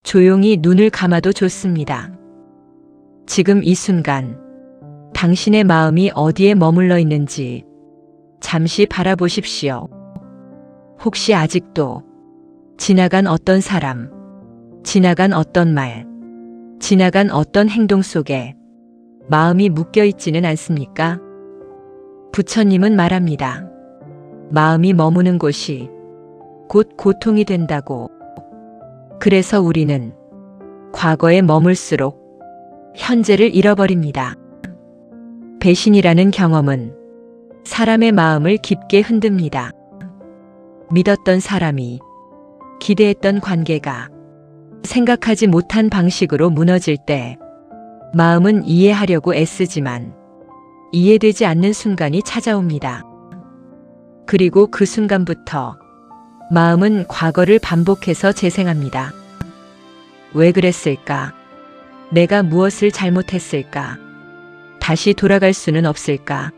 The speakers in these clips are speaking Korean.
조용히 눈을 감아도 좋습니다. 지금 이 순간 당신의 마음이 어디에 머물러 있는지 잠시 바라보십시오. 혹시 아직도 지나간 어떤 사람, 지나간 어떤 말, 지나간 어떤 행동 속에 마음이 묶여 있지는 않습니까? 부처님은 말합니다. 마음이 머무는 곳이 곧 고통이 된다고. 그래서 우리는 과거에 머물수록 현재를 잃어버립니다. 배신이라는 경험은 사람의 마음을 깊게 흔듭니다. 믿었던 사람이, 기대했던 관계가 생각하지 못한 방식으로 무너질 때 마음은 이해하려고 애쓰지만 이해되지 않는 순간이 찾아옵니다. 그리고 그 순간부터 마음은 과거를 반복해서 재생합니다. 왜 그랬을까? 내가 무엇을 잘못했을까? 다시 돌아갈 수는 없을까?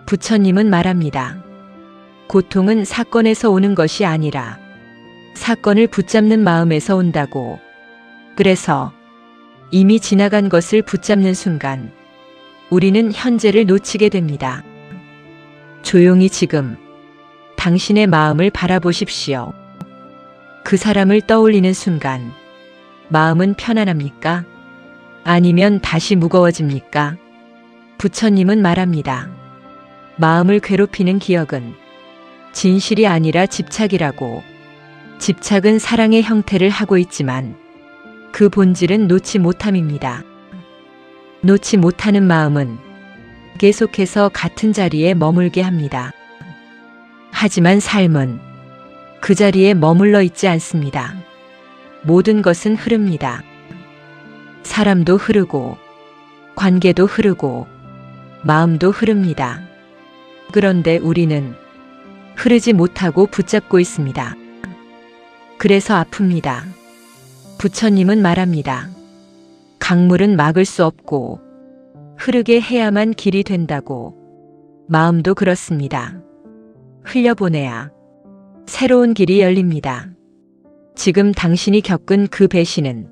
부처님은 말합니다. 고통은 사건에서 오는 것이 아니라 사건을 붙잡는 마음에서 온다고. 그래서 이미 지나간 것을 붙잡는 순간 우리는 현재를 놓치게 됩니다. 조용히 지금 당신의 마음을 바라보십시오. 그 사람을 떠올리는 순간 마음은 편안합니까? 아니면 다시 무거워집니까? 부처님은 말합니다. 마음을 괴롭히는 기억은 진실이 아니라 집착이라고. 집착은 사랑의 형태를 하고 있지만 그 본질은 놓지 못함입니다. 놓지 못하는 마음은 계속해서 같은 자리에 머물게 합니다. 하지만 삶은 그 자리에 머물러 있지 않습니다. 모든 것은 흐릅니다. 사람도 흐르고, 관계도 흐르고, 마음도 흐릅니다. 그런데 우리는 흐르지 못하고 붙잡고 있습니다. 그래서 아픕니다. 부처님은 말합니다. 강물은 막을 수 없고 흐르게 해야만 길이 된다고. 마음도 그렇습니다. 흘려보내야 새로운 길이 열립니다. 지금 당신이 겪은 그 배신은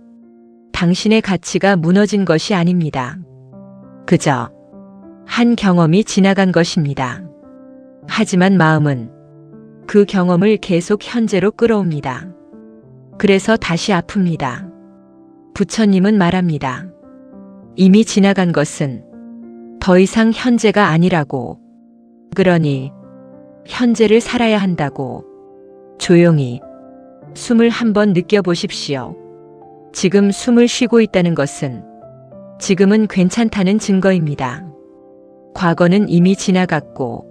당신의 가치가 무너진 것이 아닙니다. 그저 한 경험이 지나간 것입니다. 하지만 마음은 그 경험을 계속 현재로 끌어옵니다. 그래서 다시 아픕니다. 부처님은 말합니다. 이미 지나간 것은 더 이상 현재가 아니라고. 그러니 현재를 살아야 한다고. 조용히 숨을 한번 느껴보십시오. 지금 숨을 쉬고 있다는 것은 지금은 괜찮다는 증거입니다. 과거는 이미 지나갔고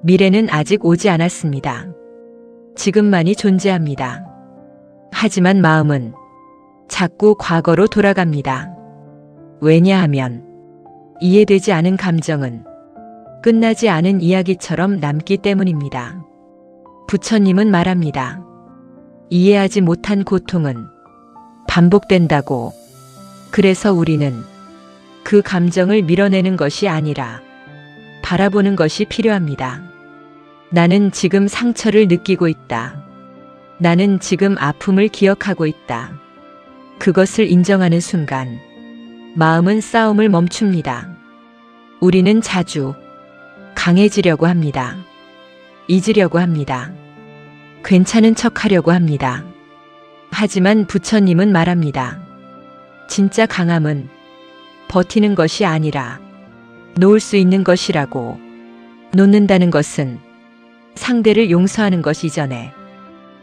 미래는 아직 오지 않았습니다. 지금만이 존재합니다. 하지만 마음은 자꾸 과거로 돌아갑니다. 왜냐하면 이해되지 않은 감정은 끝나지 않은 이야기처럼 남기 때문입니다. 부처님은 말합니다. 이해하지 못한 고통은 반복된다고. 그래서 우리는 그 감정을 밀어내는 것이 아니라 바라보는 것이 필요합니다. 나는 지금 상처를 느끼고 있다. 나는 지금 아픔을 기억하고 있다. 그것을 인정하는 순간 마음은 싸움을 멈춥니다. 우리는 자주 강해지려고 합니다. 잊으려고 합니다. 괜찮은 척하려고 합니다. 하지만 부처님은 말합니다. 진짜 강함은 버티는 것이 아니라 놓을 수 있는 것이라고. 놓는다는 것은 상대를 용서하는 것 이전에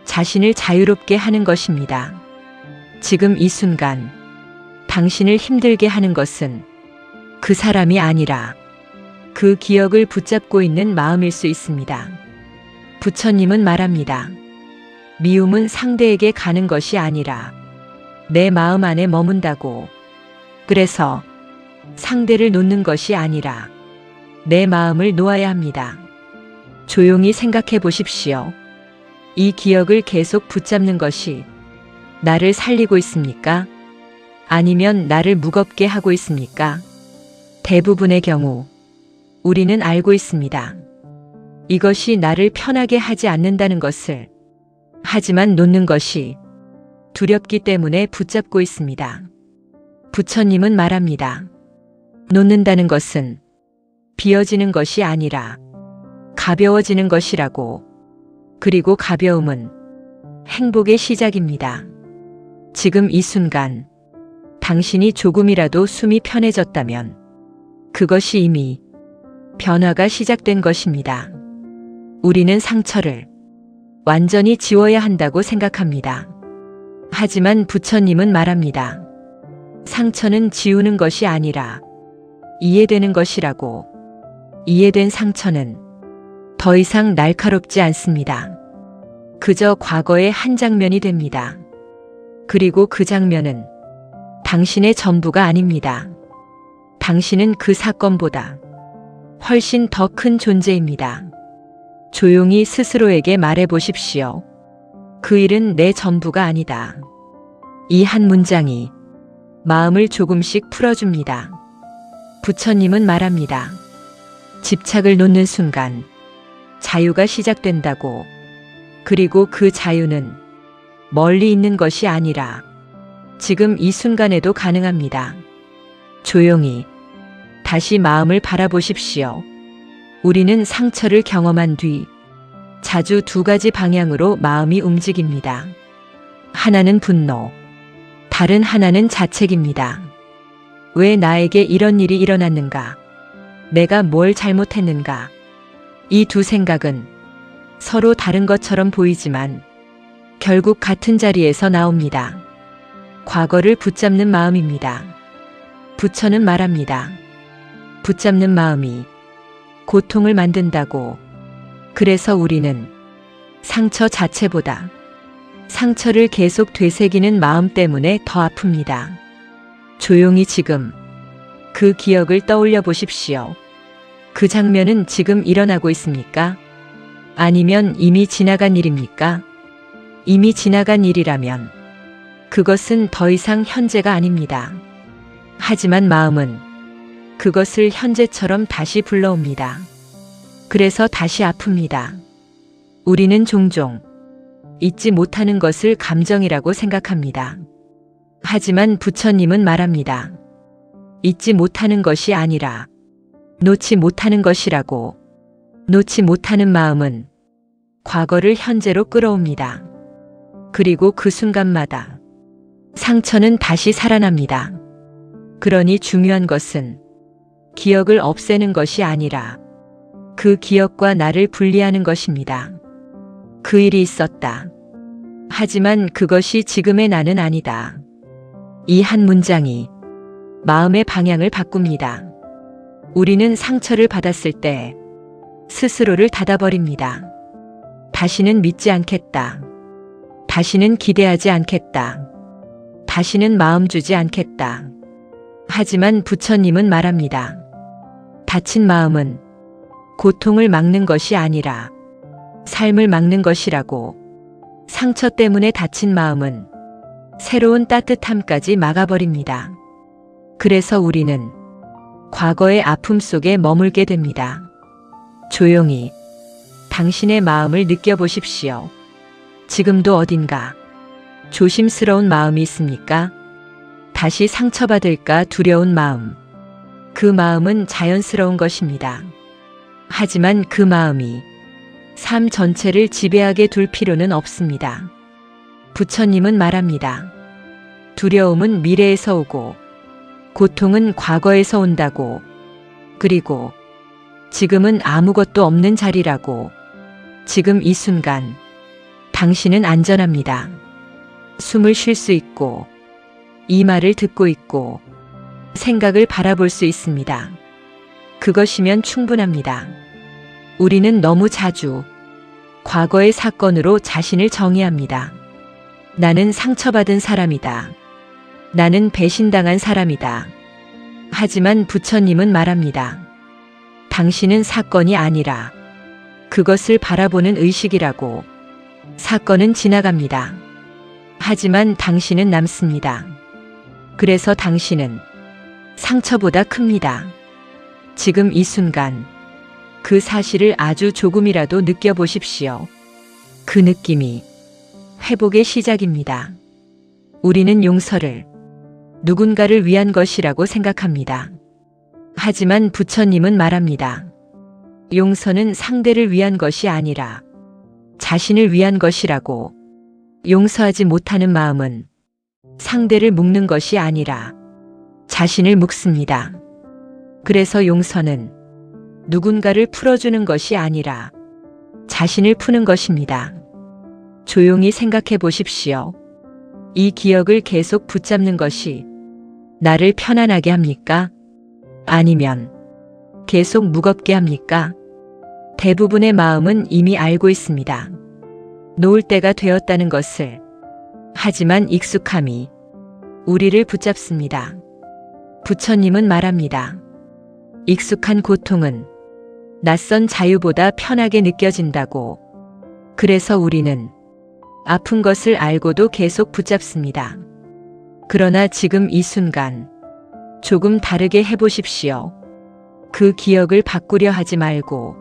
자신을 자유롭게 하는 것입니다. 지금 이 순간 당신을 힘들게 하는 것은 그 사람이 아니라 그 기억을 붙잡고 있는 마음일 수 있습니다. 부처님은 말합니다. 미움은 상대에게 가는 것이 아니라 내 마음 안에 머문다고. 그래서 상대를 놓는 것이 아니라 내 마음을 놓아야 합니다. 조용히 생각해 보십시오. 이 기억을 계속 붙잡는 것이 나를 살리고 있습니까? 아니면 나를 무겁게 하고 있습니까? 대부분의 경우 우리는 알고 있습니다. 이것이 나를 편하게 하지 않는다는 것을. 하지만 놓는 것이 두렵기 때문에 붙잡고 있습니다. 부처님은 말합니다. 놓는다는 것은 비어지는 것이 아니라 가벼워지는 것이라고. 그리고 가벼움은 행복의 시작입니다. 지금 이 순간 당신이 조금이라도 숨이 편해졌다면 그것이 이미 변화가 시작된 것입니다. 우리는 상처를 완전히 지워야 한다고 생각합니다. 하지만 부처님은 말합니다. 상처는 지우는 것이 아니라 이해되는 것이라고. 이해된 상처는 더 이상 날카롭지 않습니다. 그저 과거의 한 장면이 됩니다. 그리고 그 장면은 당신의 전부가 아닙니다. 당신은 그 사건보다 훨씬 더 큰 존재입니다. 조용히 스스로에게 말해 보십시오. 그 일은 내 전부가 아니다. 이 한 문장이 마음을 조금씩 풀어줍니다. 부처님은 말합니다. 집착을 놓는 순간 자유가 시작된다고. 그리고 그 자유는 멀리 있는 것이 아니라 지금 이 순간에도 가능합니다. 조용히 다시 마음을 바라보십시오. 우리는 상처를 경험한 뒤 자주 두 가지 방향으로 마음이 움직입니다. 하나는 분노, 다른 하나는 자책입니다. 왜 나에게 이런 일이 일어났는가? 내가 뭘 잘못했는가? 이 두 생각은 서로 다른 것처럼 보이지만 결국 같은 자리에서 나옵니다. 과거를 붙잡는 마음입니다. 부처는 말합니다. 붙잡는 마음이 고통을 만든다고. 그래서 우리는 상처 자체보다 상처를 계속 되새기는 마음 때문에 더 아픕니다. 조용히 지금 그 기억을 떠올려 보십시오. 그 장면은 지금 일어나고 있습니까? 아니면 이미 지나간 일입니까? 이미 지나간 일이라면 그것은 더 이상 현재가 아닙니다. 하지만 마음은 그것을 현재처럼 다시 불러옵니다. 그래서 다시 아픕니다. 우리는 종종 잊지 못하는 것을 감정이라고 생각합니다. 하지만 부처님은 말합니다. 잊지 못하는 것이 아니라 놓지 못하는 것이라고. 놓지 못하는 마음은 과거를 현재로 끌어옵니다. 그리고 그 순간마다 상처는 다시 살아납니다. 그러니 중요한 것은 기억을 없애는 것이 아니라 그 기억과 나를 분리하는 것입니다. 그 일이 있었다. 하지만 그것이 지금의 나는 아니다. 이 한 문장이 마음의 방향을 바꿉니다. 우리는 상처를 받았을 때 스스로를 닫아버립니다. 다시는 믿지 않겠다. 다시는 기대하지 않겠다. 다시는 마음 주지 않겠다. 하지만 부처님은 말합니다. 다친 마음은 고통을 막는 것이 아니라 삶을 막는 것이라고. 상처 때문에 다친 마음은 새로운 따뜻함까지 막아버립니다. 그래서 우리는 과거의 아픔 속에 머물게 됩니다. 조용히 당신의 마음을 느껴보십시오. 지금도 어딘가 조심스러운 마음이 있습니까? 다시 상처받을까 두려운 마음. 그 마음은 자연스러운 것입니다. 하지만 그 마음이 삶 전체를 지배하게 둘 필요는 없습니다. 부처님은 말합니다. 두려움은 미래에서 오고 고통은 과거에서 온다고. 그리고 지금은 아무것도 없는 자리라고. 지금 이 순간 당신은 안전합니다. 숨을 쉴 수 있고 이 말을 듣고 있고 생각을 바라볼 수 있습니다. 그것이면 충분합니다. 우리는 너무 자주 과거의 사건으로 자신을 정의합니다. 나는 상처받은 사람이다. 나는 배신당한 사람이다. 하지만 부처님은 말합니다. 당신은 사건이 아니라 그것을 바라보는 의식이라고. 사건은 지나갑니다. 하지만 당신은 남습니다. 그래서 당신은 상처보다 큽니다. 지금 이 순간 그 사실을 아주 조금이라도 느껴보십시오. 그 느낌이 회복의 시작입니다. 우리는 용서를 누군가를 위한 것이라고 생각합니다. 하지만 부처님은 말합니다. 용서는 상대를 위한 것이 아니라 자신을 위한 것이라고. 용서하지 못하는 마음은 상대를 묶는 것이 아니라 자신을 묶습니다. 그래서 용서는 누군가를 풀어주는 것이 아니라 자신을 푸는 것입니다. 조용히 생각해 보십시오. 이 기억을 계속 붙잡는 것이 나를 편안하게 합니까? 아니면 계속 무겁게 합니까? 대부분의 마음은 이미 알고 있습니다. 놓을 때가 되었다는 것을. 하지만 익숙함이 우리를 붙잡습니다. 부처님은 말합니다. 익숙한 고통은 낯선 자유보다 편하게 느껴진다고. 그래서 우리는 아픈 것을 알고도 계속 붙잡습니다. 그러나 지금 이 순간 조금 다르게 해보십시오. 그 기억을 바꾸려 하지 말고,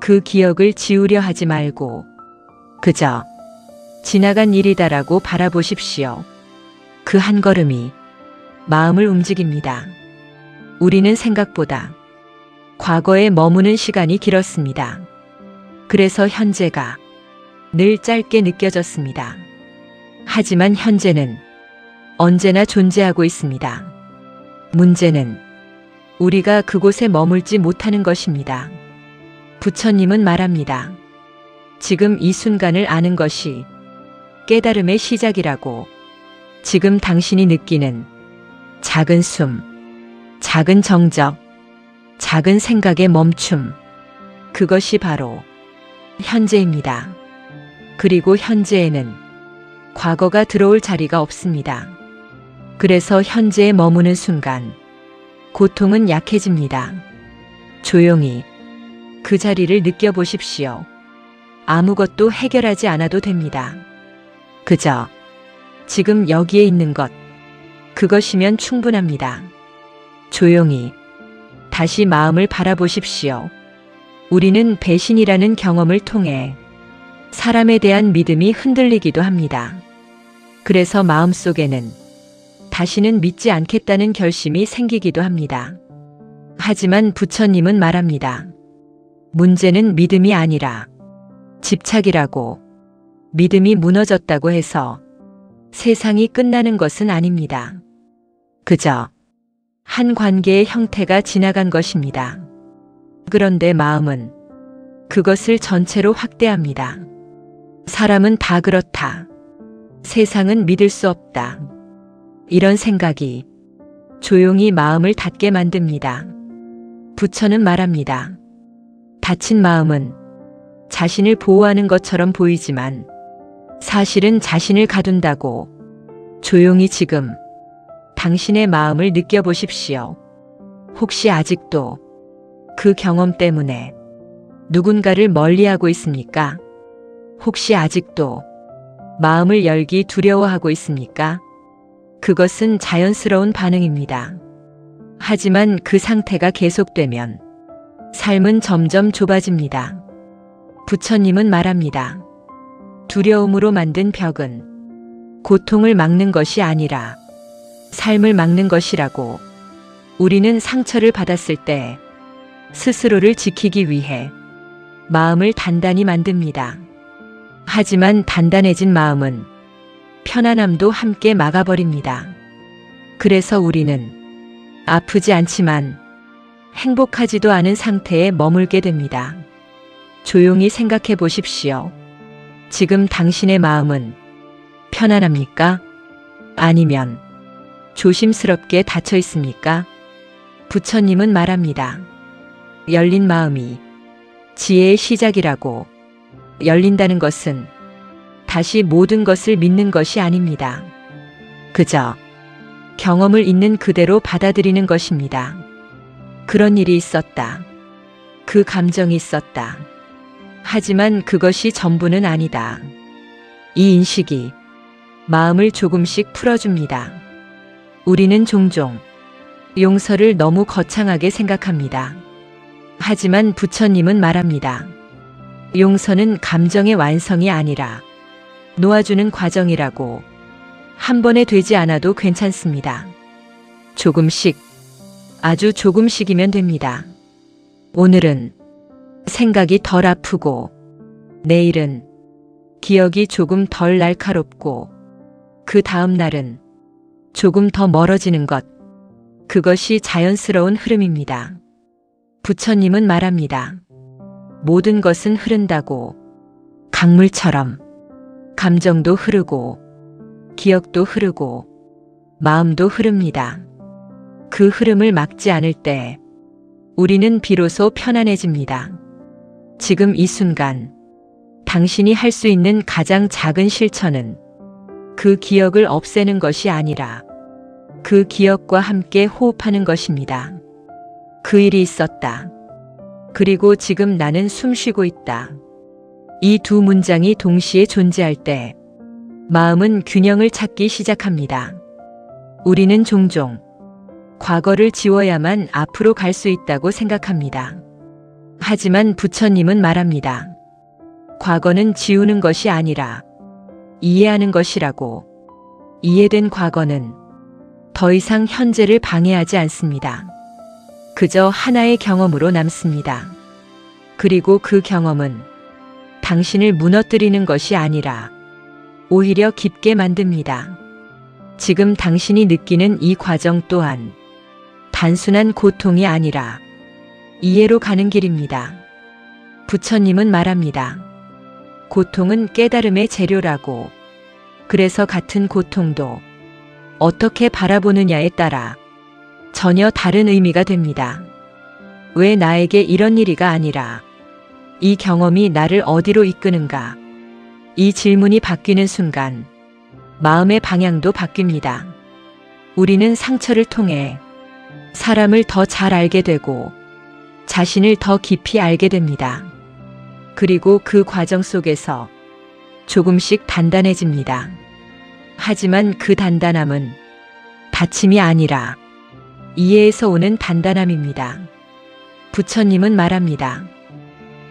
그 기억을 지우려 하지 말고, 그저 지나간 일이다라고 바라보십시오. 그 한 걸음이 마음을 움직입니다. 우리는 생각보다 과거에 머무는 시간이 길었습니다. 그래서 현재가 늘 짧게 느껴졌습니다. 하지만 현재는 언제나 존재하고 있습니다. 문제는 우리가 그곳에 머물지 못하는 것입니다. 부처님은 말합니다. 지금 이 순간을 아는 것이 깨달음의 시작이라고. 지금 당신이 느끼는 작은 숨, 작은 정적, 작은 생각의 멈춤, 그것이 바로 현재입니다. 그리고 현재에는 과거가 들어올 자리가 없습니다. 그래서 현재에 머무는 순간 고통은 약해집니다. 조용히 그 자리를 느껴보십시오. 아무것도 해결하지 않아도 됩니다. 그저 지금 여기에 있는 것, 그것이면 충분합니다. 조용히 다시 마음을 바라보십시오. 우리는 배신이라는 경험을 통해 사람에 대한 믿음이 흔들리기도 합니다. 그래서 마음속에는 다시는 믿지 않겠다는 결심이 생기기도 합니다. 하지만 부처님은 말합니다. 문제는 믿음이 아니라 집착이라고. 믿음이 무너졌다고 해서 세상이 끝나는 것은 아닙니다. 그저 한 관계의 형태가 지나간 것입니다. 그런데 마음은 그것을 전체로 확대합니다. 사람은 다 그렇다. 세상은 믿을 수 없다. 이런 생각이 조용히 마음을 닫게 만듭니다. 부처는 말합니다. 닫힌 마음은 자신을 보호하는 것처럼 보이지만 사실은 자신을 가둔다고. 조용히 지금 당신의 마음을 느껴보십시오. 혹시 아직도 그 경험 때문에 누군가를 멀리하고 있습니까? 혹시 아직도 마음을 열기 두려워하고 있습니까? 그것은 자연스러운 반응입니다. 하지만 그 상태가 계속되면 삶은 점점 좁아집니다. 부처님은 말합니다. 두려움으로 만든 벽은 고통을 막는 것이 아니라 삶을 막는 것이라고. 우리는 상처를 받았을 때 스스로를 지키기 위해 마음을 단단히 만듭니다. 하지만 단단해진 마음은 편안함도 함께 막아버립니다. 그래서 우리는 아프지 않지만 행복하지도 않은 상태에 머물게 됩니다. 조용히 생각해 보십시오. 지금 당신의 마음은 편안합니까? 아니면 조심스럽게 닫혀 있습니까? 부처님은 말합니다. 열린 마음이 지혜의 시작이라고. 열린다는 것은 다시 모든 것을 믿는 것이 아닙니다. 그저 경험을 있는 그대로 받아들이는 것입니다. 그런 일이 있었다. 그 감정이 있었다. 하지만 그것이 전부는 아니다. 이 인식이 마음을 조금씩 풀어줍니다. 우리는 종종 용서를 너무 거창하게 생각합니다. 하지만 부처님은 말합니다. 용서는 감정의 완성이 아니라 놓아주는 과정이라고. 한 번에 되지 않아도 괜찮습니다. 조금씩, 아주 조금씩이면 됩니다. 오늘은 생각이 덜 아프고, 내일은 기억이 조금 덜 날카롭고, 그 다음 날은 조금 더 멀어지는 것. 그것이 자연스러운 흐름입니다. 부처님은 말합니다. 모든 것은 흐른다고. 강물처럼 감정도 흐르고, 기억도 흐르고, 마음도 흐릅니다. 그 흐름을 막지 않을 때 우리는 비로소 편안해집니다. 지금 이 순간 당신이 할 수 있는 가장 작은 실천은 그 기억을 없애는 것이 아니라 그 기억과 함께 호흡하는 것입니다. 그 일이 있었다. 그리고 지금 나는 숨 쉬고 있다. 이 두 문장이 동시에 존재할 때 마음은 균형을 찾기 시작합니다. 우리는 종종 과거를 지워야만 앞으로 갈 수 있다고 생각합니다. 하지만 부처님은 말합니다. 과거는 지우는 것이 아니라 이해하는 것이라고. 이해된 과거는 더 이상 현재를 방해하지 않습니다. 그저 하나의 경험으로 남습니다. 그리고 그 경험은 당신을 무너뜨리는 것이 아니라 오히려 깊게 만듭니다. 지금 당신이 느끼는 이 과정 또한 단순한 고통이 아니라 이해로 가는 길입니다. 부처님은 말합니다. 고통은 깨달음의 재료라고. 그래서 같은 고통도 어떻게 바라보느냐에 따라 전혀 다른 의미가 됩니다. 왜 나에게 이런 일이가 아니라 이 경험이 나를 어디로 이끄는가? 이 질문이 바뀌는 순간 마음의 방향도 바뀝니다. 우리는 상처를 통해 사람을 더 잘 알게 되고 자신을 더 깊이 알게 됩니다. 그리고 그 과정 속에서 조금씩 단단해집니다. 하지만 그 단단함은 다침이 아니라 이해에서 오는 단단함입니다. 부처님은 말합니다.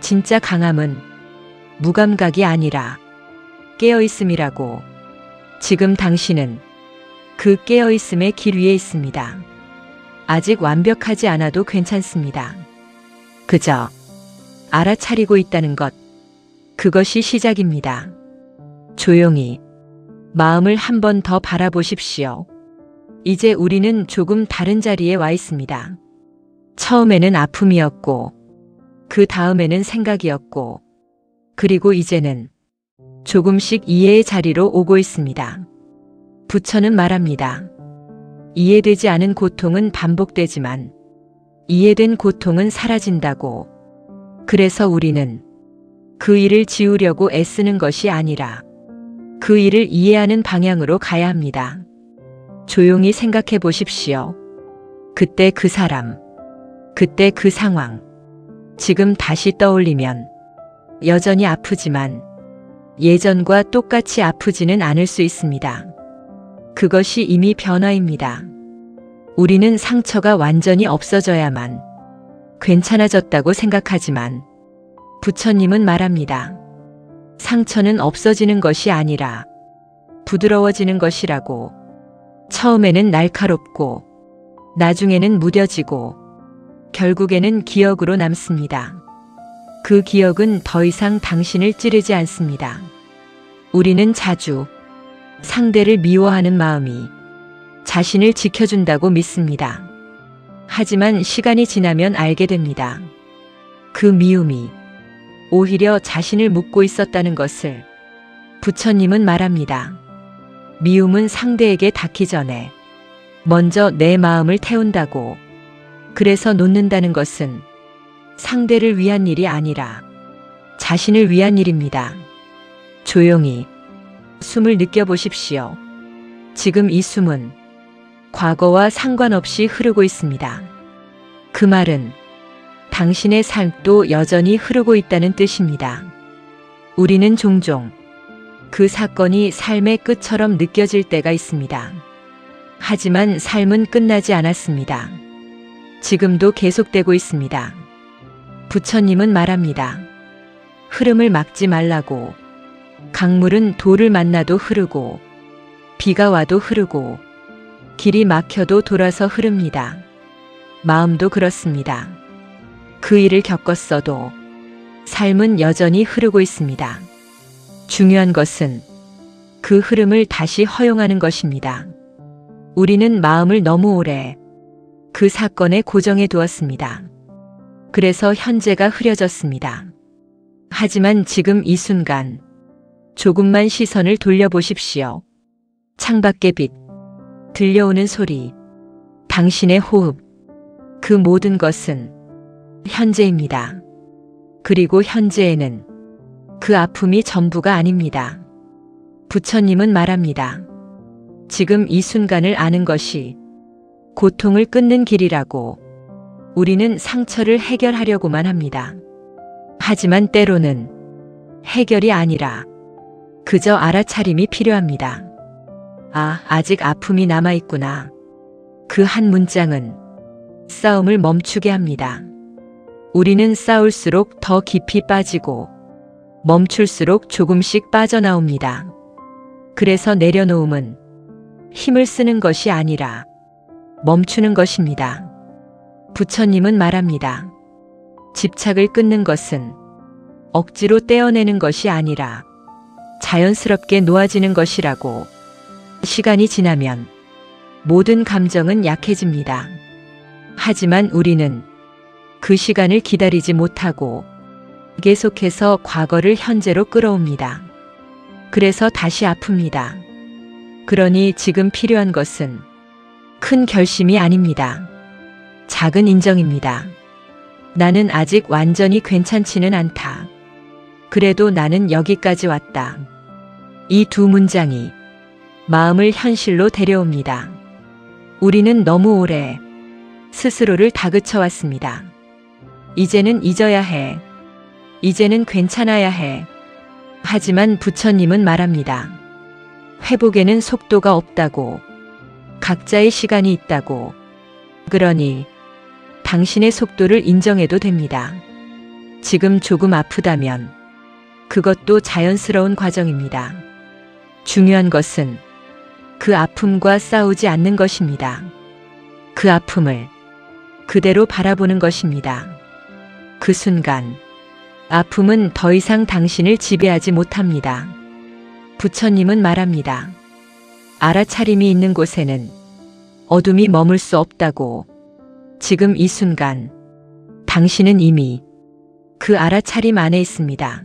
진짜 강함은 무감각이 아니라 깨어있음이라고. 지금 당신은 그 깨어있음의 길 위에 있습니다. 아직 완벽하지 않아도 괜찮습니다. 그저 알아차리고 있다는 것. 그것이 시작입니다. 조용히 마음을 한 번 더 바라보십시오. 이제 우리는 조금 다른 자리에 와 있습니다. 처음에는 아픔이었고, 그 다음에는 생각이었고, 그리고 이제는 조금씩 이해의 자리로 오고 있습니다. 부처는 말합니다. 이해되지 않은 고통은 반복되지만 이해된 고통은 사라진다고. 그래서 우리는 그 일을 지우려고 애쓰는 것이 아니라 그 일을 이해하는 방향으로 가야 합니다. 조용히 생각해 보십시오. 그때 그 사람, 그때 그 상황, 지금 다시 떠올리면 여전히 아프지만 예전과 똑같이 아프지는 않을 수 있습니다. 그것이 이미 변화입니다. 우리는 상처가 완전히 없어져야만 괜찮아졌다고 생각하지만 부처님은 말합니다. 상처는 없어지는 것이 아니라 부드러워지는 것이라고. 처음에는 날카롭고 나중에는 무뎌지고 결국에는 기억으로 남습니다. 그 기억은 더 이상 당신을 찌르지 않습니다. 우리는 자주 상대를 미워하는 마음이 자신을 지켜준다고 믿습니다. 하지만 시간이 지나면 알게 됩니다. 그 미움이 오히려 자신을 묶고 있었다는 것을. 부처님은 말합니다. 미움은 상대에게 닿기 전에 먼저 내 마음을 태운다고. 그래서 놓는다는 것은 상대를 위한 일이 아니라 자신을 위한 일입니다. 조용히 숨을 느껴보십시오. 지금 이 숨은 과거와 상관없이 흐르고 있습니다. 그 말은 당신의 삶도 여전히 흐르고 있다는 뜻입니다. 우리는 종종 그 사건이 삶의 끝처럼 느껴질 때가 있습니다. 하지만 삶은 끝나지 않았습니다. 지금도 계속되고 있습니다. 부처님은 말합니다. 흐름을 막지 말라고. 강물은 돌을 만나도 흐르고 비가 와도 흐르고 길이 막혀도 돌아서 흐릅니다. 마음도 그렇습니다. 그 일을 겪었어도 삶은 여전히 흐르고 있습니다. 중요한 것은 그 흐름을 다시 허용하는 것입니다. 우리는 마음을 너무 오래 그 사건에 고정해 두었습니다. 그래서 현재가 흐려졌습니다. 하지만 지금 이 순간 조금만 시선을 돌려보십시오. 창밖의 빛, 들려오는 소리, 당신의 호흡, 그 모든 것은 현재입니다. 그리고 현재에는 그 아픔이 전부가 아닙니다. 부처님은 말합니다. 지금 이 순간을 아는 것이 고통을 끊는 길이라고. 우리는 상처를 해결하려고만 합니다. 하지만 때로는 해결이 아니라 그저 알아차림이 필요합니다. 아, 아직 아픔이 남아있구나. 그 한 문장은 싸움을 멈추게 합니다. 우리는 싸울수록 더 깊이 빠지고 멈출수록 조금씩 빠져나옵니다. 그래서 내려놓음은 힘을 쓰는 것이 아니라 멈추는 것입니다. 부처님은 말합니다. 집착을 끊는 것은 억지로 떼어내는 것이 아니라 자연스럽게 놓아지는 것이라고. 시간이 지나면 모든 감정은 약해집니다. 하지만 우리는 그 시간을 기다리지 못하고 계속해서 과거를 현재로 끌어옵니다. 그래서 다시 아픕니다. 그러니 지금 필요한 것은 큰 결심이 아닙니다. 작은 인정입니다. 나는 아직 완전히 괜찮지는 않다. 그래도 나는 여기까지 왔다. 이 두 문장이 마음을 현실로 데려옵니다. 우리는 너무 오래 스스로를 다그쳐 왔습니다. 이제는 잊어야 해. 이제는 괜찮아야 해. 하지만 부처님은 말합니다. 회복에는 속도가 없다고. 각자의 시간이 있다고. 그러니 당신의 속도를 인정해도 됩니다. 지금 조금 아프다면 그것도 자연스러운 과정입니다. 중요한 것은 그 아픔과 싸우지 않는 것입니다. 그 아픔을 그대로 바라보는 것입니다. 그 순간 아픔은 더 이상 당신을 지배하지 못합니다. 부처님은 말합니다. 알아차림이 있는 곳에는 어둠이 머물 수 없다고. 지금 이 순간 당신은 이미 그 알아차림 안에 있습니다.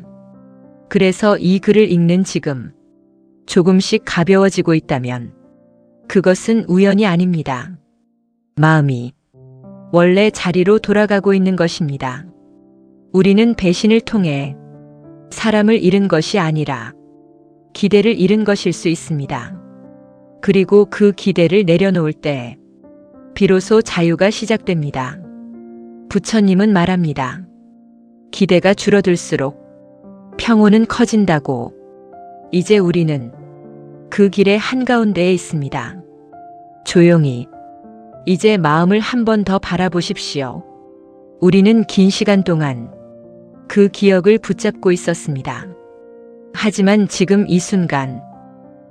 그래서 이 글을 읽는 지금 조금씩 가벼워지고 있다면 그것은 우연이 아닙니다. 마음이 원래 자리로 돌아가고 있는 것입니다. 우리는 배신을 통해 사람을 잃은 것이 아니라 기대를 잃은 것일 수 있습니다. 그리고 그 기대를 내려놓을 때 비로소 자유가 시작됩니다. 부처님은 말합니다. 기대가 줄어들수록 평온은 커진다고. 이제 우리는 그 길의 한가운데에 있습니다. 조용히 이제 마음을 한 번 더 바라보십시오. 우리는 긴 시간 동안 그 기억을 붙잡고 있었습니다. 하지만 지금 이 순간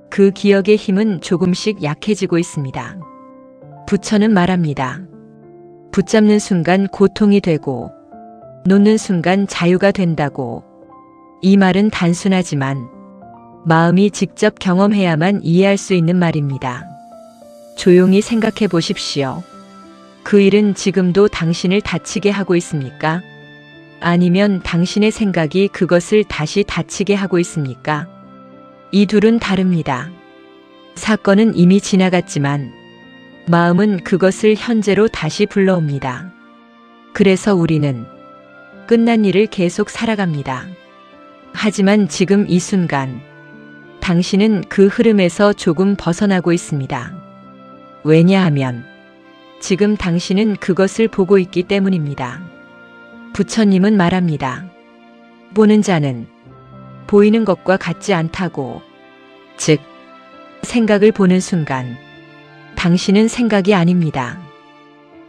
그 기억의 힘은 조금씩 약해지고 있습니다. 부처는 말합니다. 붙잡는 순간 고통이 되고 놓는 순간 자유가 된다고. 이 말은 단순하지만 마음이 직접 경험해야만 이해할 수 있는 말입니다. 조용히 생각해 보십시오. 그 일은 지금도 당신을 다치게 하고 있습니까? 아니면 당신의 생각이 그것을 다시 다치게 하고 있습니까? 이 둘은 다릅니다. 사건은 이미 지나갔지만 마음은 그것을 현재로 다시 불러옵니다. 그래서 우리는 끝난 일을 계속 살아갑니다. 하지만 지금 이 순간 당신은 그 흐름에서 조금 벗어나고 있습니다. 왜냐하면 지금 당신은 그것을 보고 있기 때문입니다. 부처님은 말합니다. 보는 자는 보이는 것과 같지 않다고. 즉, 생각을 보는 순간 당신은 생각이 아닙니다.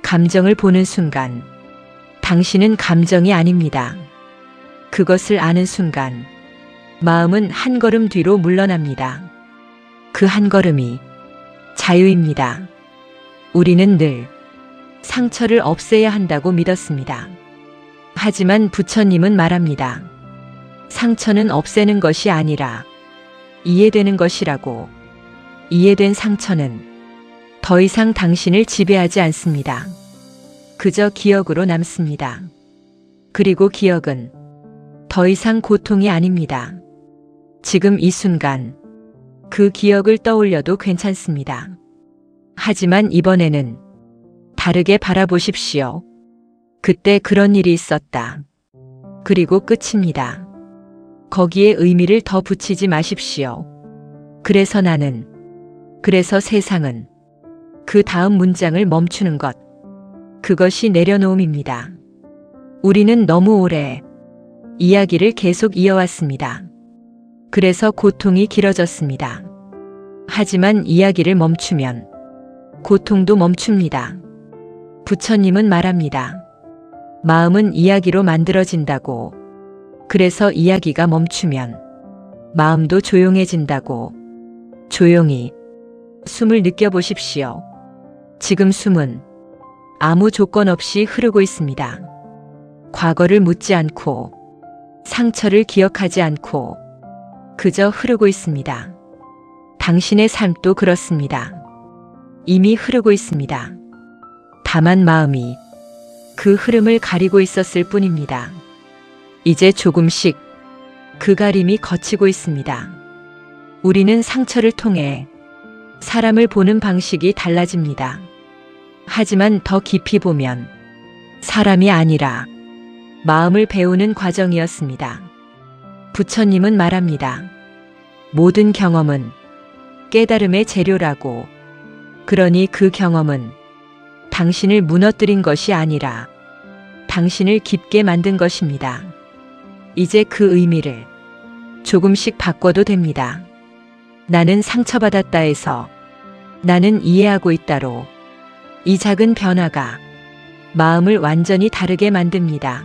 감정을 보는 순간 당신은 감정이 아닙니다. 그것을 아는 순간 마음은 한 걸음 뒤로 물러납니다. 그 한 걸음이 자유입니다. 우리는 늘 상처를 없애야 한다고 믿었습니다. 하지만 부처님은 말합니다. 상처는 없애는 것이 아니라 이해되는 것이라고. 이해된 상처는 더 이상 당신을 지배하지 않습니다. 그저 기억으로 남습니다. 그리고 기억은 더 이상 고통이 아닙니다. 지금 이 순간 그 기억을 떠올려도 괜찮습니다. 하지만 이번에는 다르게 바라보십시오. 그때 그런 일이 있었다. 그리고 끝입니다. 거기에 의미를 더 붙이지 마십시오. 그래서 나는, 그래서 세상은, 그 다음 문장을 멈추는 것. 그것이 내려놓음입니다. 우리는 너무 오래 이야기를 계속 이어왔습니다. 그래서 고통이 길어졌습니다. 하지만 이야기를 멈추면 고통도 멈춥니다. 부처님은 말합니다. 마음은 이야기로 만들어진다고. 그래서 이야기가 멈추면 마음도 조용해진다고. 조용히 숨을 느껴보십시오. 지금 숨은 아무 조건 없이 흐르고 있습니다. 과거를 묻지 않고 상처를 기억하지 않고 그저 흐르고 있습니다. 당신의 삶도 그렇습니다. 이미 흐르고 있습니다. 다만 마음이 그 흐름을 가리고 있었을 뿐입니다. 이제 조금씩 그 가림이 걷히고 있습니다. 우리는 상처를 통해 사람을 보는 방식이 달라집니다. 하지만 더 깊이 보면 사람이 아니라 마음을 배우는 과정이었습니다. 부처님은 말합니다. 모든 경험은 깨달음의 재료라고. 그러니 그 경험은 당신을 무너뜨린 것이 아니라 당신을 깊게 만든 것입니다. 이제 그 의미를 조금씩 바꿔도 됩니다. 나는 상처받았다에서 나는 이해하고 있다로. 이 작은 변화가 마음을 완전히 다르게 만듭니다.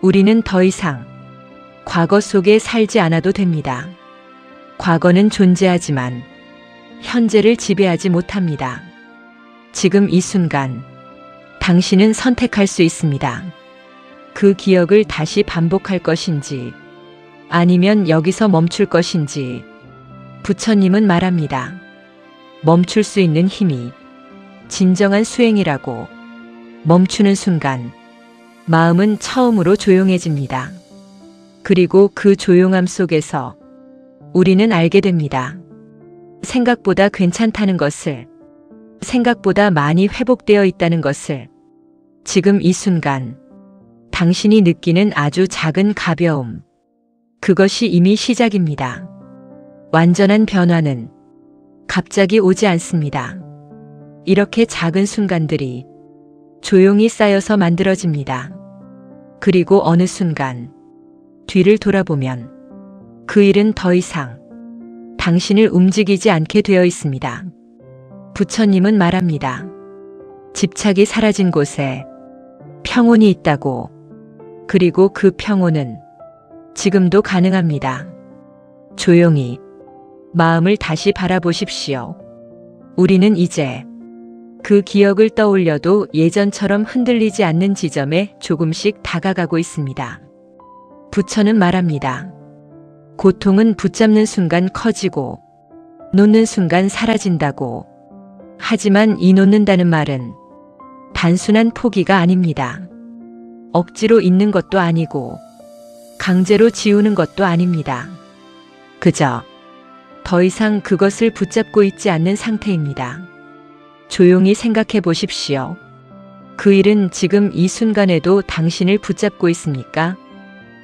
우리는 더 이상 과거 속에 살지 않아도 됩니다. 과거는 존재하지만 현재를 지배하지 못합니다. 지금 이 순간 당신은 선택할 수 있습니다. 그 기억을 다시 반복할 것인지 아니면 여기서 멈출 것인지. 부처님은 말합니다. 멈출 수 있는 힘이 진정한 수행이라고. 멈추는 순간 마음은 처음으로 조용해집니다. 그리고 그 조용함 속에서 우리는 알게 됩니다. 생각보다 괜찮다는 것을, 생각보다 많이 회복되어 있다는 것을. 지금 이 순간 당신이 느끼는 아주 작은 가벼움. 그것이 이미 시작입니다. 완전한 변화는 갑자기 오지 않습니다. 이렇게 작은 순간들이 조용히 쌓여서 만들어집니다. 그리고 어느 순간 뒤를 돌아보면 그 일은 더 이상 당신을 움직이지 않게 되어 있습니다. 부처님은 말합니다. 집착이 사라진 곳에 평온이 있다고. 그리고 그 평온은 지금도 가능합니다. 조용히 마음을 다시 바라보십시오. 우리는 이제 그 기억을 떠올려도 예전처럼 흔들리지 않는 지점에 조금씩 다가가고 있습니다. 부처는 말합니다. 고통은 붙잡는 순간 커지고 놓는 순간 사라진다고. 하지만 이 놓는다는 말은 단순한 포기가 아닙니다. 억지로 잊는 것도 아니고 강제로 지우는 것도 아닙니다. 그저 더 이상 그것을 붙잡고 있지 않는 상태입니다. 조용히 생각해 보십시오. 그 일은 지금 이 순간에도 당신을 붙잡고 있습니까?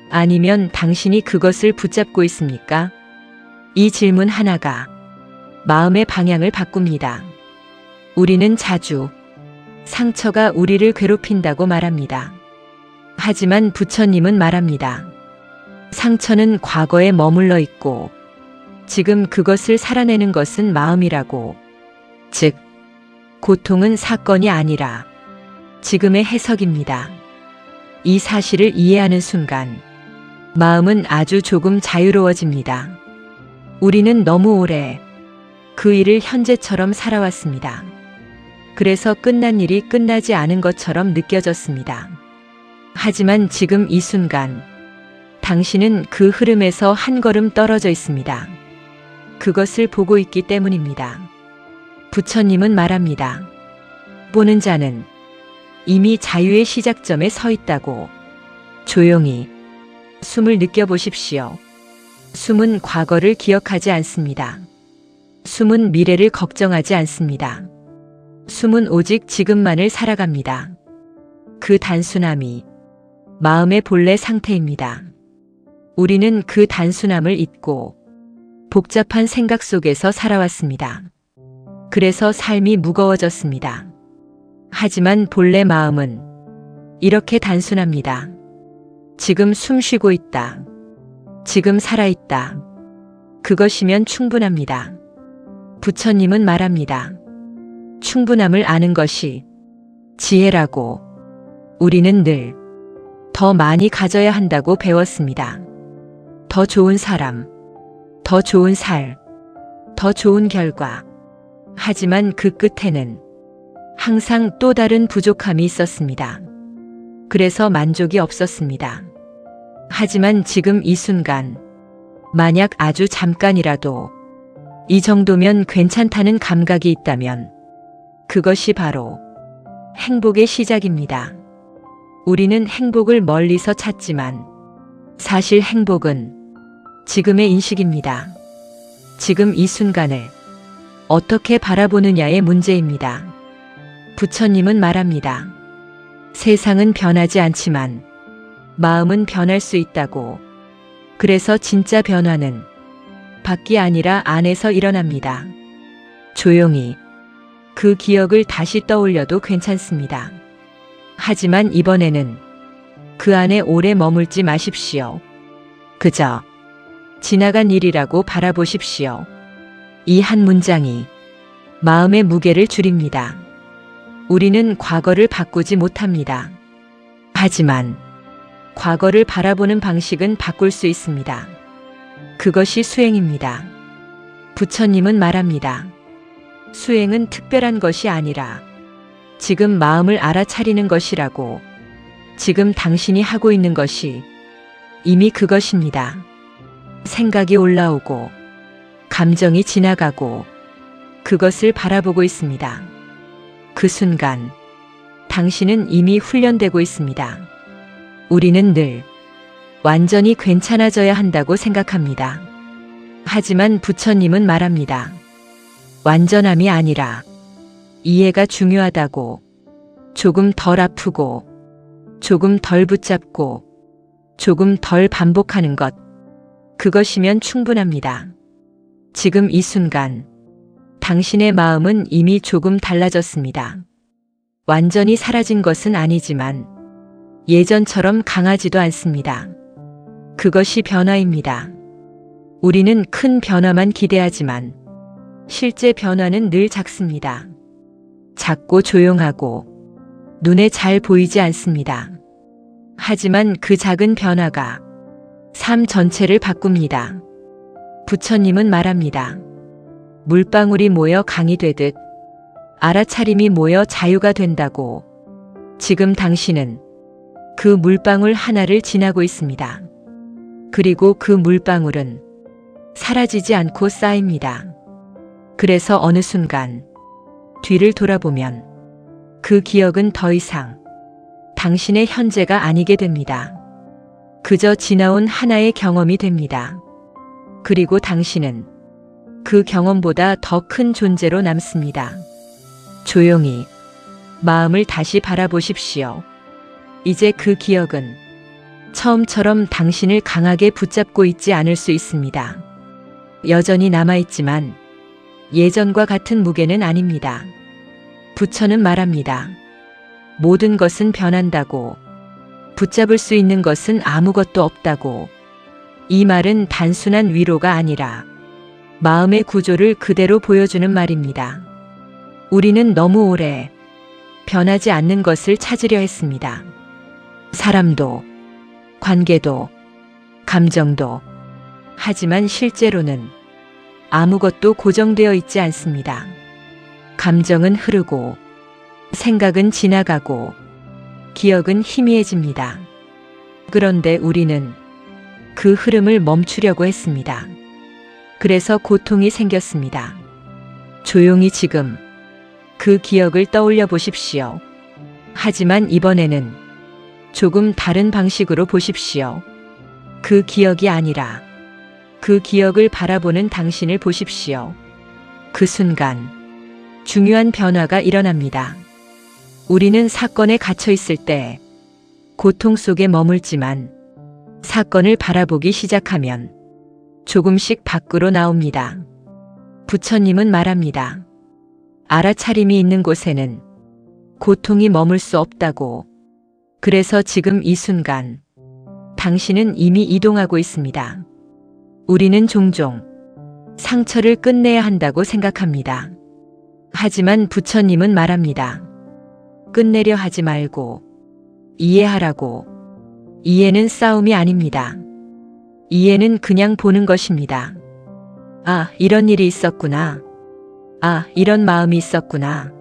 아니면 당신이 그것을 붙잡고 있습니까? 이 질문 하나가 마음의 방향을 바꿉니다. 우리는 자주 상처가 우리를 괴롭힌다고 말합니다. 하지만 부처님은 말합니다. 상처는 과거에 머물러 있고 지금 그것을 살아내는 것은 마음이라고. 즉, 고통은 사건이 아니라 지금의 해석입니다. 이 사실을 이해하는 순간 마음은 아주 조금 자유로워집니다. 우리는 너무 오래 그 일을 현재처럼 살아왔습니다. 그래서 끝난 일이 끝나지 않은 것처럼 느껴졌습니다. 하지만 지금 이 순간 당신은 그 흐름에서 한 걸음 떨어져 있습니다. 그것을 보고 있기 때문입니다. 부처님은 말합니다. 보는 자는 이미 자유의 시작점에 서 있다고. 조용히 숨을 느껴보십시오. 숨은 과거를 기억하지 않습니다. 숨은 미래를 걱정하지 않습니다. 숨은 오직 지금만을 살아갑니다. 그 단순함이 마음의 본래 상태입니다. 우리는 그 단순함을 잊고 복잡한 생각 속에서 살아왔습니다. 그래서 삶이 무거워졌습니다. 하지만 본래 마음은 이렇게 단순합니다. 지금 숨 쉬고 있다. 지금 살아있다. 그것이면 충분합니다. 부처님은 말합니다. 충분함을 아는 것이 지혜라고. 우리는 늘 더 많이 가져야 한다고 배웠습니다. 더 좋은 사람, 더 좋은 살, 더 좋은 결과. 하지만 그 끝에는 항상 또 다른 부족함이 있었습니다. 그래서 만족이 없었습니다. 하지만 지금 이 순간, 만약 아주 잠깐이라도 이 정도면 괜찮다는 감각이 있다면 그것이 바로 행복의 시작입니다. 우리는 행복을 멀리서 찾지만 사실 행복은 지금의 인식입니다. 지금 이 순간을 어떻게 바라보느냐의 문제입니다. 부처님은 말합니다. 세상은 변하지 않지만 마음은 변할 수 있다고. 그래서 진짜 변화는 밖이 아니라 안에서 일어납니다. 조용히 그 기억을 다시 떠올려도 괜찮습니다. 하지만 이번에는 그 안에 오래 머물지 마십시오. 그저 지나간 일이라고 바라보십시오. 이 한 문장이 마음의 무게를 줄입니다. 우리는 과거를 바꾸지 못합니다. 하지만 과거를 바라보는 방식은 바꿀 수 있습니다. 그것이 수행입니다. 부처님은 말합니다. 수행은 특별한 것이 아니라 지금 마음을 알아차리는 것이라고. 지금 당신이 하고 있는 것이 이미 그것입니다. 생각이 올라오고 감정이 지나가고 그것을 바라보고 있습니다. 그 순간 당신은 이미 훈련되고 있습니다. 우리는 늘 완전히 괜찮아져야 한다고 생각합니다. 하지만 부처님은 말합니다. 완전함이 아니라 이해가 중요하다고. 조금 덜 아프고 조금 덜 붙잡고 조금 덜 반복하는 것. 그것이면 충분합니다. 지금 이 순간 당신의 마음은 이미 조금 달라졌습니다. 완전히 사라진 것은 아니지만 예전처럼 강하지도 않습니다. 그것이 변화입니다. 우리는 큰 변화만 기대하지만 실제 변화는 늘 작습니다. 작고 조용하고 눈에 잘 보이지 않습니다. 하지만 그 작은 변화가 삶 전체를 바꿉니다. 부처님은 말합니다. 물방울이 모여 강이 되듯 알아차림이 모여 자유가 된다고. 지금 당신은 그 물방울 하나를 지나고 있습니다. 그리고 그 물방울은 사라지지 않고 쌓입니다. 그래서 어느 순간 뒤를 돌아보면 그 기억은 더 이상 당신의 현재가 아니게 됩니다. 그저 지나온 하나의 경험이 됩니다. 그리고 당신은 그 경험보다 더 큰 존재로 남습니다. 조용히 마음을 다시 바라보십시오. 이제 그 기억은 처음처럼 당신을 강하게 붙잡고 있지 않을 수 있습니다. 여전히 남아있지만 예전과 같은 무게는 아닙니다. 부처는 말합니다. 모든 것은 변한다고. 붙잡을 수 있는 것은 아무것도 없다고. 이 말은 단순한 위로가 아니라 마음의 구조를 그대로 보여주는 말입니다. 우리는 너무 오래 변하지 않는 것을 찾으려 했습니다. 사람도, 관계도, 감정도. 하지만 실제로는 아무것도 고정되어 있지 않습니다. 감정은 흐르고, 생각은 지나가고, 기억은 희미해집니다. 그런데 우리는 그 흐름을 멈추려고 했습니다. 그래서 고통이 생겼습니다. 조용히 지금 그 기억을 떠올려 보십시오. 하지만 이번에는 조금 다른 방식으로 보십시오. 그 기억이 아니라 그 기억을 바라보는 당신을 보십시오. 그 순간 중요한 변화가 일어납니다. 우리는 사건에 갇혀 있을 때 고통 속에 머물지만 사건을 바라보기 시작하면 조금씩 밖으로 나옵니다. 부처님은 말합니다. 알아차림이 있는 곳에는 고통이 머물 수 없다고. 그래서 지금 이 순간 당신은 이미 이동하고 있습니다. 우리는 종종 상처를 끝내야 한다고 생각합니다. 하지만 부처님은 말합니다. 끝내려 하지 말고 이해하라고. 이해는 싸움이 아닙니다. 이해는 그냥 보는 것입니다. 아, 이런 일이 있었구나. 아, 이런 마음이 있었구나.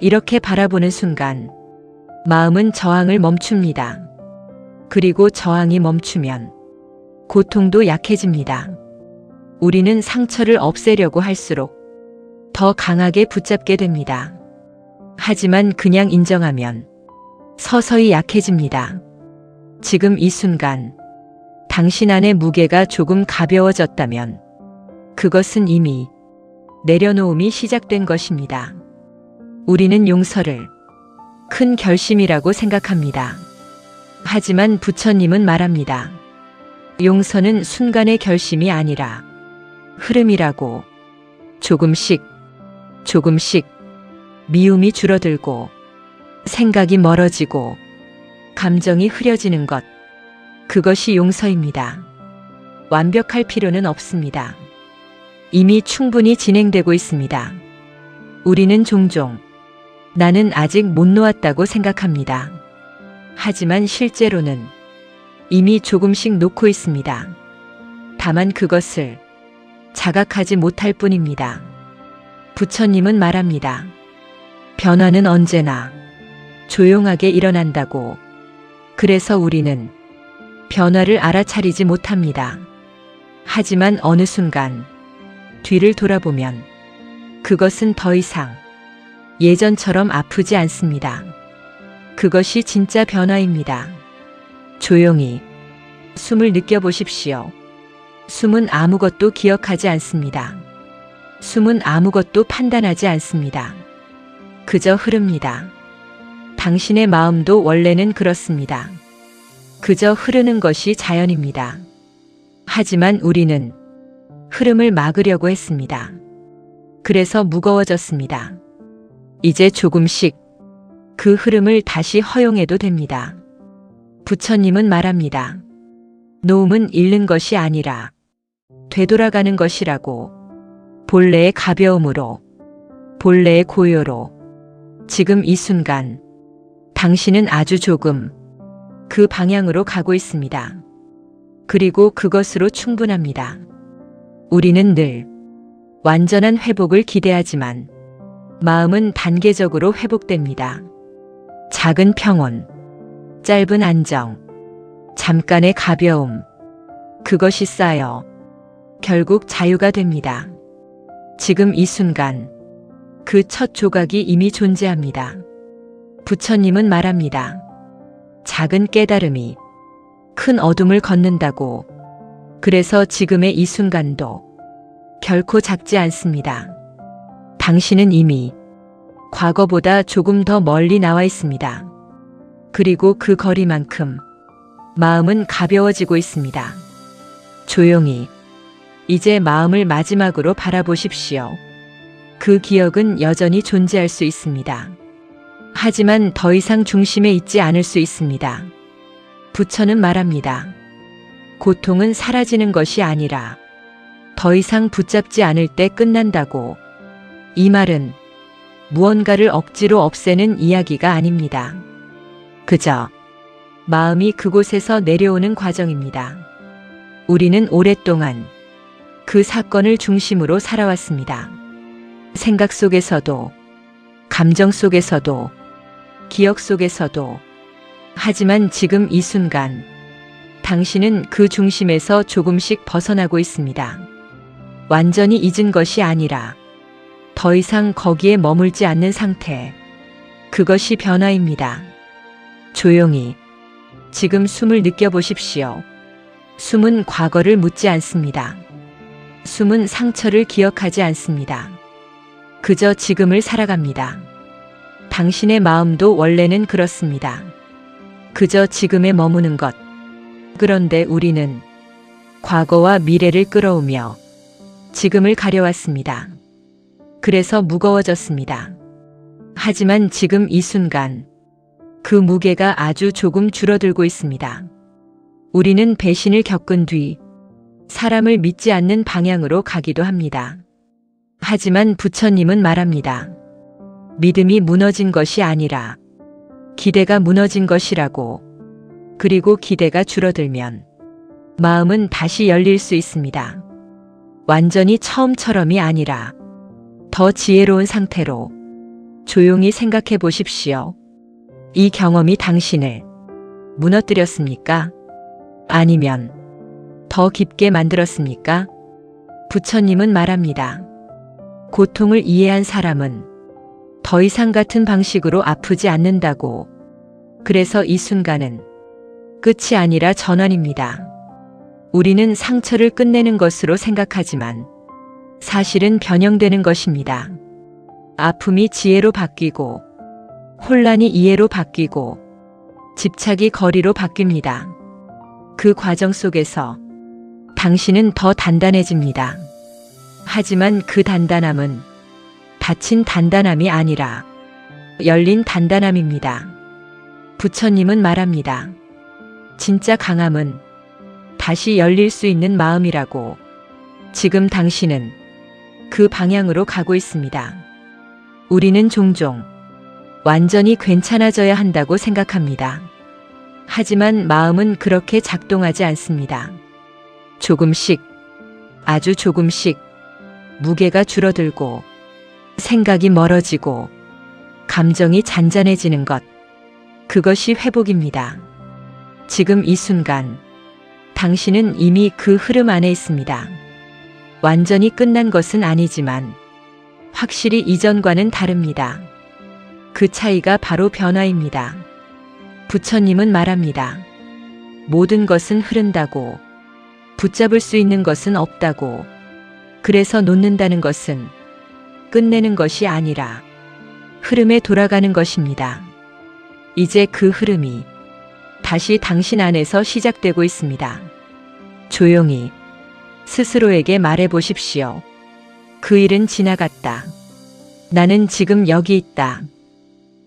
이렇게 바라보는 순간 마음은 저항을 멈춥니다. 그리고 저항이 멈추면 고통도 약해집니다. 우리는 상처를 없애려고 할수록 더 강하게 붙잡게 됩니다. 하지만 그냥 인정하면 서서히 약해집니다. 지금 이 순간 당신 안의 무게가 조금 가벼워졌다면 그것은 이미 내려놓음이 시작된 것입니다. 우리는 용서를 큰 결심이라고 생각합니다. 하지만 부처님은 말합니다. 용서는 순간의 결심이 아니라 흐름이라고. 조금씩 미움이 줄어들고 생각이 멀어지고 감정이 흐려지는 것. 그것이 용서입니다. 완벽할 필요는 없습니다. 이미 충분히 진행되고 있습니다. 우리는 종종 나는 아직 못 놓았다고 생각합니다. 하지만 실제로는 이미 조금씩 놓고 있습니다. 다만 그것을 자각하지 못할 뿐입니다. 부처님은 말합니다. 변화는 언제나 조용하게 일어난다고. 그래서 우리는 변화를 알아차리지 못합니다. 하지만 어느 순간 뒤를 돌아보면 그것은 더 이상 예전처럼 아프지 않습니다. 그것이 진짜 변화입니다. 조용히 숨을 느껴보십시오. 숨은 아무것도 기억하지 않습니다. 숨은 아무것도 판단하지 않습니다. 그저 흐릅니다. 당신의 마음도 원래는 그렇습니다. 그저 흐르는 것이 자연입니다. 하지만 우리는 흐름을 막으려고 했습니다. 그래서 무거워졌습니다. 이제 조금씩 그 흐름을 다시 허용해도 됩니다. 부처님은 말합니다. 놓음은 잃는 것이 아니라 되돌아가는 것이라고. 본래의 가벼움으로, 본래의 고요로. 지금 이 순간 당신은 아주 조금 그 방향으로 가고 있습니다. 그리고 그것으로 충분합니다. 우리는 늘 완전한 회복을 기대하지만 마음은 단계적으로 회복됩니다. 작은 평온, 짧은 안정, 잠깐의 가벼움. 그것이 쌓여 결국 자유가 됩니다. 지금 이 순간 그 첫 조각이 이미 존재합니다. 부처님은 말합니다. 작은 깨달음이 큰 어둠을 걷는다고. 그래서 지금의 이 순간도 결코 작지 않습니다. 당신은 이미 과거보다 조금 더 멀리 나와 있습니다. 그리고 그 거리만큼 마음은 가벼워지고 있습니다. 조용히 이제 마음을 마지막으로 바라보십시오. 그 기억은 여전히 존재할 수 있습니다. 하지만 더 이상 중심에 있지 않을 수 있습니다. 부처는 말합니다. 고통은 사라지는 것이 아니라 더 이상 붙잡지 않을 때 끝난다고. 이 말은 무언가를 억지로 없애는 이야기가 아닙니다. 그저 마음이 그곳에서 내려오는 과정입니다. 우리는 오랫동안 그 사건을 중심으로 살아왔습니다. 생각 속에서도, 감정 속에서도, 기억 속에서도. 하지만 지금 이 순간, 당신은 그 중심에서 조금씩 벗어나고 있습니다. 완전히 잊은 것이 아니라 더 이상 거기에 머물지 않는 상태. 그것이 변화입니다. 조용히 지금 숨을 느껴보십시오. 숨은 과거를 묻지 않습니다. 숨은 상처를 기억하지 않습니다. 그저 지금을 살아갑니다. 당신의 마음도 원래는 그렇습니다. 그저 지금에 머무는 것. 그런데 우리는 과거와 미래를 끌어오며 지금을 가려왔습니다. 그래서 무거워졌습니다. 하지만 지금 이 순간 그 무게가 아주 조금 줄어들고 있습니다. 우리는 배신을 겪은 뒤 사람을 믿지 않는 방향으로 가기도 합니다. 하지만 부처님은 말합니다. 믿음이 무너진 것이 아니라 기대가 무너진 것이라고. 그리고 기대가 줄어들면 마음은 다시 열릴 수 있습니다. 완전히 처음처럼이 아니라 더 지혜로운 상태로. 조용히 생각해 보십시오. 이 경험이 당신을 무너뜨렸습니까? 아니면 더 깊게 만들었습니까? 부처님은 말합니다. 고통을 이해한 사람은 더 이상 같은 방식으로 아프지 않는다고. 그래서 이 순간은 끝이 아니라 전환입니다. 우리는 상처를 끝내는 것으로 생각하지만 사실은 변형되는 것입니다. 아픔이 지혜로 바뀌고, 혼란이 이해로 바뀌고, 집착이 거리로 바뀝니다. 그 과정 속에서 당신은 더 단단해집니다. 하지만 그 단단함은 닫힌 단단함이 아니라 열린 단단함입니다. 부처님은 말합니다. 진짜 강함은 다시 열릴 수 있는 마음이라고. 지금 당신은 그 방향으로 가고 있습니다. 우리는 종종 완전히 괜찮아져야 한다고 생각합니다. 하지만 마음은 그렇게 작동하지 않습니다. 조금씩, 아주 조금씩 무게가 줄어들고, 생각이 멀어지고, 감정이 잔잔해지는 것. 그것이 회복입니다. 지금 이 순간, 당신은 이미 그 흐름 안에 있습니다. 완전히 끝난 것은 아니지만, 확실히 이전과는 다릅니다. 그 차이가 바로 변화입니다. 부처님은 말합니다. 모든 것은 흐른다고. 붙잡을 수 있는 것은 없다고. 그래서 놓는다는 것은 끝내는 것이 아니라 흐름에 돌아가는 것입니다. 이제 그 흐름이 다시 당신 안에서 시작되고 있습니다. 조용히 스스로에게 말해 보십시오. 그 일은 지나갔다. 나는 지금 여기 있다.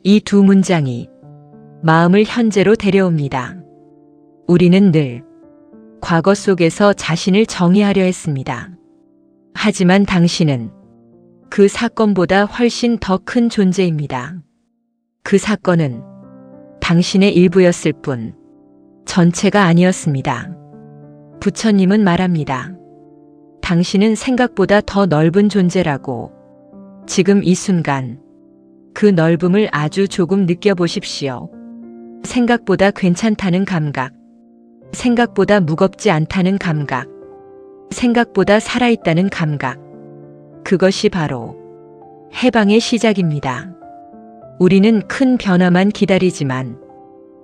이 두 문장이 마음을 현재로 데려옵니다. 우리는 늘 과거 속에서 자신을 정의하려 했습니다. 하지만 당신은 그 사건보다 훨씬 더 큰 존재입니다. 그 사건은 당신의 일부였을 뿐 전체가 아니었습니다. 부처님은 말합니다. 당신은 생각보다 더 넓은 존재라고. 지금 이 순간 그 넓음을 아주 조금 느껴보십시오. 생각보다 괜찮다는 감각, 생각보다 무겁지 않다는 감각, 생각보다 살아있다는 감각. 그것이 바로 해방의 시작입니다. 우리는 큰 변화만 기다리지만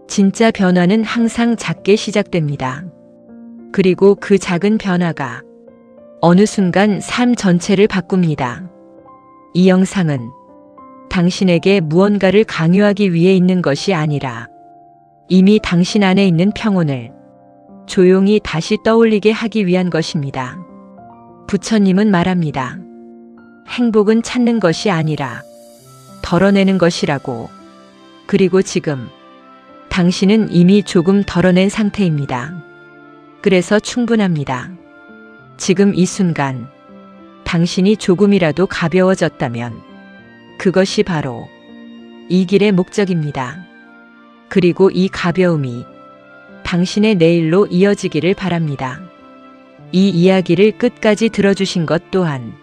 진짜 변화는 항상 작게 시작됩니다. 그리고 그 작은 변화가 어느 순간 삶 전체를 바꿉니다. 이 영상은 당신에게 무언가를 강요하기 위해 있는 것이 아니라 이미 당신 안에 있는 평온을 조용히 다시 떠올리게 하기 위한 것입니다. 부처님은 말합니다. 행복은 찾는 것이 아니라 덜어내는 것이라고. 그리고 지금 당신은 이미 조금 덜어낸 상태입니다. 그래서 충분합니다. 지금 이 순간 당신이 조금이라도 가벼워졌다면 그것이 바로 이 길의 목적입니다. 그리고 이 가벼움이 당신의 내일로 이어지기를 바랍니다. 이 이야기를 끝까지 들어주신 것 또한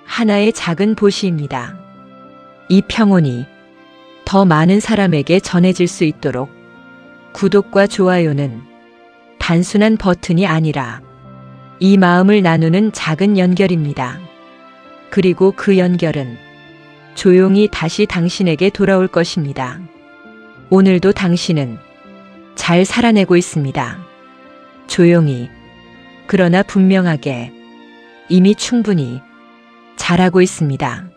하나의 작은 보시입니다. 이 평온이 더 많은 사람에게 전해질 수 있도록 구독과 좋아요는 단순한 버튼이 아니라 이 마음을 나누는 작은 연결입니다. 그리고 그 연결은 조용히 다시 당신에게 돌아올 것입니다. 오늘도 당신은 잘 살아내고 있습니다. 조용히, 그러나 분명하게 이미 충분히 잘하고 있습니다.